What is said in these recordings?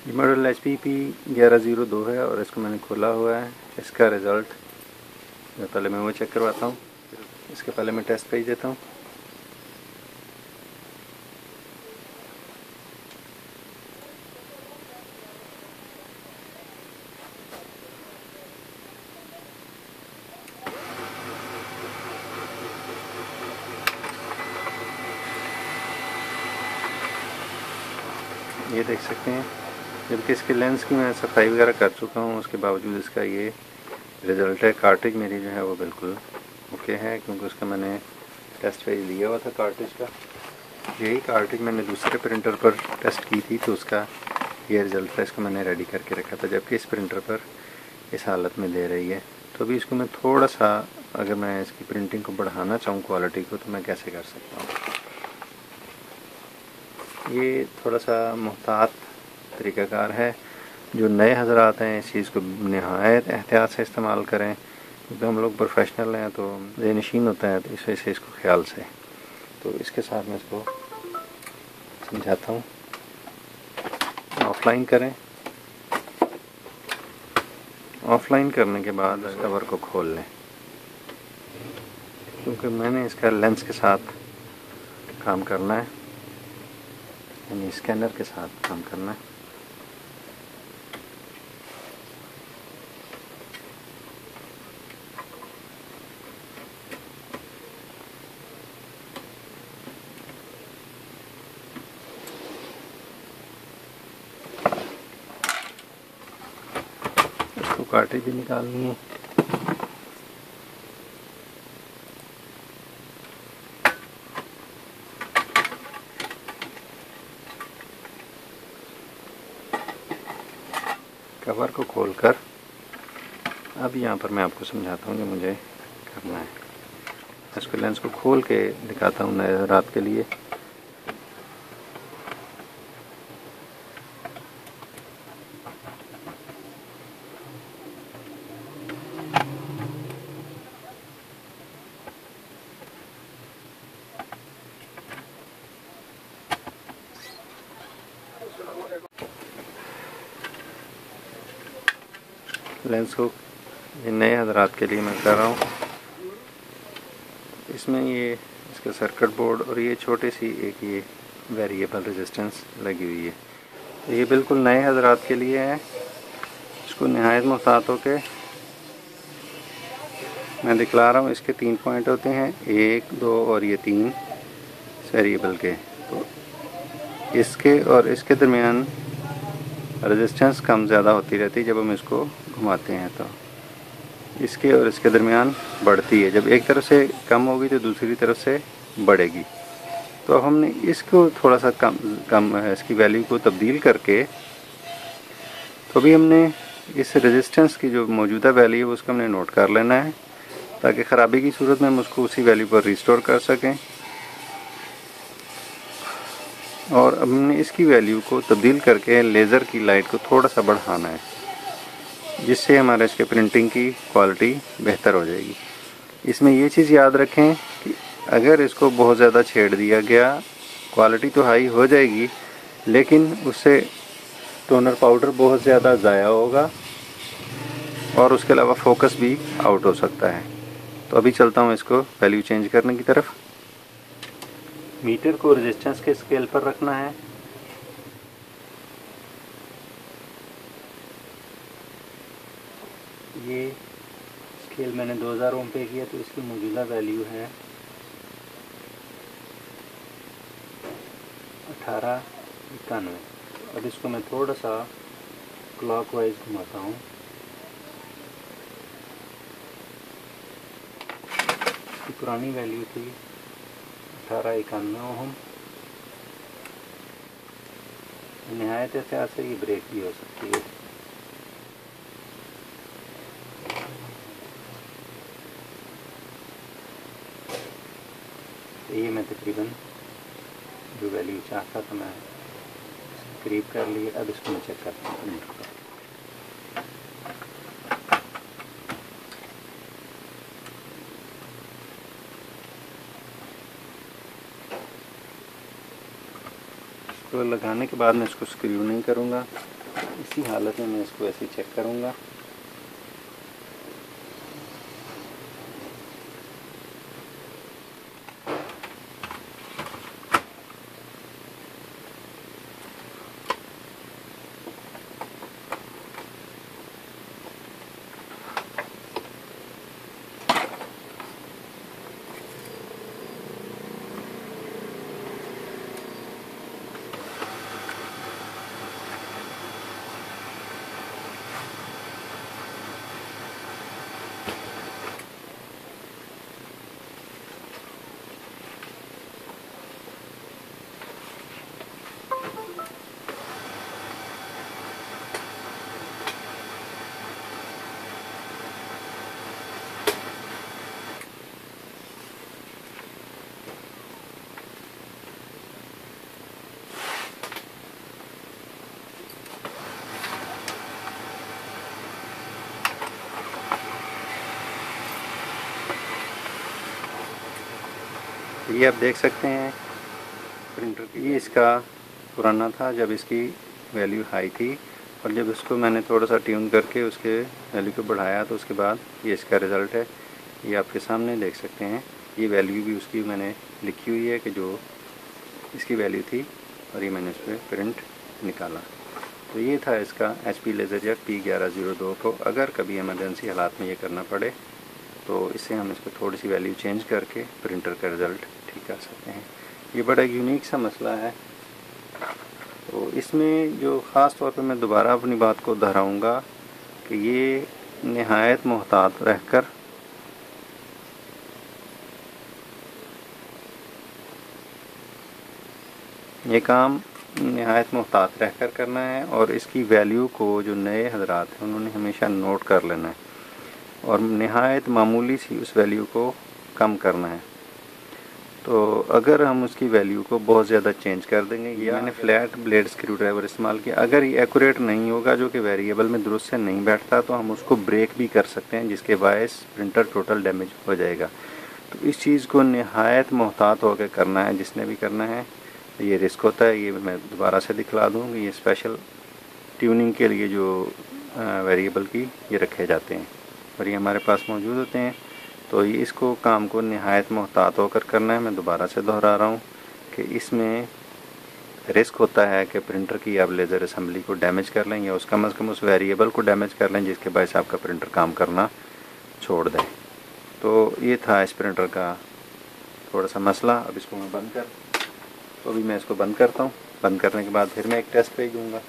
ये model HPP 1102 है और इसको मैंने खोला हुआ है। इसका रिज़ल्ट पहले मैं वो चेक करवाता हूँ, इसके पहले मैं टेस्ट पेज देता हूँ। ये देख सकते हैं, जबकि इसके लेंस की मैं सफाई वगैरह कर चुका हूँ, उसके बावजूद इसका ये रिज़ल्ट है। कार्ट्रिज मेरी जो है वो बिल्कुल ओके है, क्योंकि उसका मैंने टेस्ट पेज लिया हुआ था कार्ट्रिज का। यही कार्ट्रिज मैंने दूसरे प्रिंटर पर टेस्ट की थी, तो उसका ये रिज़ल्ट था। इसको मैंने रेडी करके रखा था, जबकि इस प्रिंटर पर इस हालत में दे रही है। तो अभी इसको मैं थोड़ा सा, अगर मैं इसकी प्रिंटिंग को बढ़ाना चाहूँ क्वालिटी को, तो मैं कैसे कर सकता हूँ। ये थोड़ा सा मुहतात तरीक़ाकार है। जो नए हज़रात हैं इस चीज़ को नहायत एहतियात से इस्तेमाल करें, क्योंकि हम लोग प्रोफेशनल हैं तो ज़हनशीन होता है, तो इस वजह से इसको ख्याल से। तो इसके साथ मैं इसको समझाता हूँ। ऑफलाइन करें। ऑफलाइन करने के बाद इस कवर को खोल लें, क्योंकि मैंने इसका लेंस के साथ काम करना है, यानी स्कैनर के साथ काम करना है। इसको कार्ट्रिज भी निकालनी है। कवर को खोलकर अब यहाँ पर मैं आपको समझाता हूँ जो मुझे करना है। इसको लेंस को खोल के दिखाता हूँ नए हज़रात के लिए। लेंस को ये नए हज़रात के लिए मैं कर रहा हूँ। इसमें ये इसका सर्किट बोर्ड और ये छोटी सी एक ये वेरिएबल रेजिस्टेंस लगी हुई है। तो ये बिल्कुल नए हज़रात के लिए है। इसको नहायत मुहतात होके मैं दिखला रहा हूँ। इसके 3 पॉइंट होते हैं, 1, 2 और ये 3 वेरिएबल के। तो इसके और इसके दरमियान रेजिस्टेंस कम ज़्यादा होती रहती है जब हम इसको घुमाते हैं, तो इसके और इसके दरमियान बढ़ती है। जब एक तरफ से कम होगी तो दूसरी तरफ से बढ़ेगी। तो अब हमने इसको थोड़ा सा कम इसकी वैल्यू को तब्दील करके, तो अभी हमने इस रेजिस्टेंस की जो मौजूदा वैल्यू है उसको हमने नोट कर लेना है, ताकि ख़राबी की सूरत में हम उसको उसी वैल्यू पर रिस्टोर कर सकें। और अब हमने इसकी वैल्यू को तब्दील करके लेज़र की लाइट को थोड़ा सा बढ़ाना है, जिससे हमारे इसके प्रिंटिंग की क्वालिटी बेहतर हो जाएगी। इसमें ये चीज़ याद रखें कि अगर इसको बहुत ज़्यादा छेड़ दिया गया, क्वालिटी तो हाई हो जाएगी, लेकिन उससे टोनर पाउडर बहुत ज़्यादा ज़ाया होगा और उसके अलावा फोकस भी आउट हो सकता है। तो अभी चलता हूँ इसको वैल्यू चेंज करने की तरफ। मीटर को रेजिस्टेंस के स्केल पर रखना है। ये स्केल मैंने 2000 ओम पे किया, तो इसकी मौजूदा वैल्यू है 1891। अब इसको मैं थोड़ा सा क्लॉकवाइज घुमाता हूँ। इसकी पुरानी वैल्यू थी 1891 ओम। नहायत एहतियात से ये ब्रेक भी हो सकती है। तो ये मैं तकरीबन जो वैल्यू चाहता था मैं करीब कर लिए। अब इसको मैं चेक करता हूँ मीटर को। इसको लगाने के बाद मैं इसको स्क्रू नहीं करूँगा, इसी हालत में मैं इसको ऐसे ही चेक करूँगा। ये आप देख सकते हैं प्रिंटर की, ये इसका पुराना था जब इसकी वैल्यू हाई थी, और जब इसको मैंने थोड़ा सा ट्यून करके उसके वैल्यू को बढ़ाया तो उसके बाद ये इसका रिज़ल्ट है। ये आपके सामने देख सकते हैं। ये वैल्यू भी उसकी मैंने लिखी हुई है कि जो इसकी वैल्यू थी, और ये मैंने उस पर प्रिंट निकाला। तो ये था इसका HP लेज़रजेट P1102। तो अगर कभी इमरजेंसी हालात में ये करना पड़े तो इससे हम इसको थोड़ी सी वैल्यू चेंज करके प्रिंटर का रिज़ल्ट ठीक कर सकते हैं। ये बड़ा यूनिक सा मसला है। तो इसमें जो ख़ास तौर पे मैं दोबारा अपनी बात को दोहराऊँगा कि ये नहायत मोहतात रहकर ये काम नहायत मोहतात रहकर करना है, और इसकी वैल्यू को जो नए हजरात हैं उन्होंने हमेशा नोट कर लेना है, और नहायत मामूली सी उस वैल्यू को कम करना है। तो अगर हम उसकी वैल्यू को बहुत ज़्यादा चेंज कर देंगे, या मैंने फ्लैट ब्लेड स्क्रू ड्राइवर इस्तेमाल किया, अगर ये एक्यूरेट नहीं होगा, जो कि वेरिएबल में दुरुस्त से नहीं बैठता, तो हम उसको ब्रेक भी कर सकते हैं, जिसके बायस प्रिंटर टोटल डैमेज हो जाएगा। तो इस चीज़ को नहायत मोहतात होकर करना है जिसने भी करना है। ये रिस्क होता है, ये मैं दोबारा से दिखला दूँ कि ये स्पेशल ट्यूनिंग के लिए जो वेरिएबल की ये रखे जाते हैं और ये हमारे पास मौजूद होते हैं। तो ये इसको काम को नहायत मोहतात होकर करना है। मैं दोबारा से दोहरा रहा हूँ कि इसमें रिस्क होता है कि प्रिंटर की आप लेज़र असेंबली को डैमेज कर लें, या उस कम से कम उस वेरिएबल को डैमेज कर लें जिसके बायस आपका प्रिंटर काम करना छोड़ दें। तो ये था इस प्रिंटर का थोड़ा सा मसला। अब इसको मैं अभी मैं इसको बंद करता हूँ। बंद करने के बाद फिर मैं एक टेस्ट पेज दूँगा।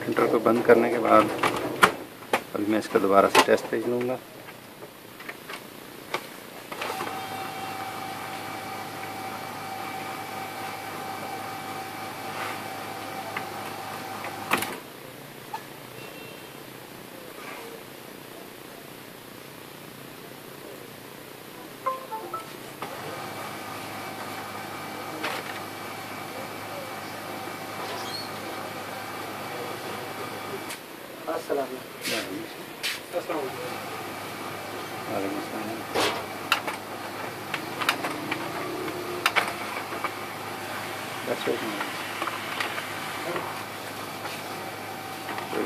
प्रिंटर को बंद करने के बाद अभी मैं इसका दोबारा से टेस्ट पेज लूँगा। तो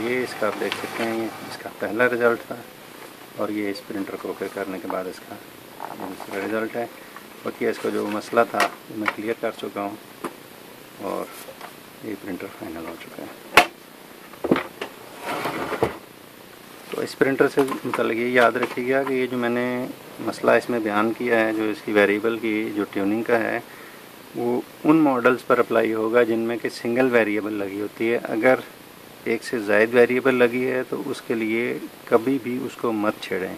ये इसका आप देख सकते हैं, ये इसका पहला रिज़ल्ट था और ये इस प्रिंटर को ओके करने के बाद इसका दूसरा रिज़ल्ट है। बाकी इसका जो मसला था वो मैं क्लियर कर चुका हूँ और ये प्रिंटर फाइनल हो चुका है। तो इस प्रिंटर से मतलब ये याद रखिएगा कि ये जो मैंने मसला इसमें बयान किया है, जो इसकी वेरिएबल की जो ट्यूनिंग का है, वो उन मॉडल्स पर अप्लाई होगा जिनमें कि सिंगल वेरिएबल लगी होती है। अगर एक से ज़ायद वेरिएबल लगी है तो उसके लिए कभी भी उसको मत छेड़ें।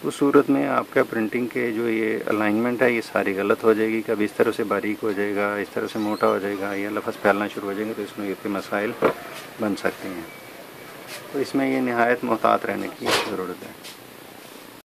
उस सूरत में आपका प्रिंटिंग के जो ये अलाइनमेंट है ये सारी गलत हो जाएगी। कभी इस तरह से बारीक हो जाएगा, इस तरह से मोटा हो जाएगा, या लफ्ज़ फैलना शुरू हो जाएंगे, तो इसमें ये मसाइल बन सकते हैं। तो इसमें ये नहायत मोहतात रहने की ज़रूरत है।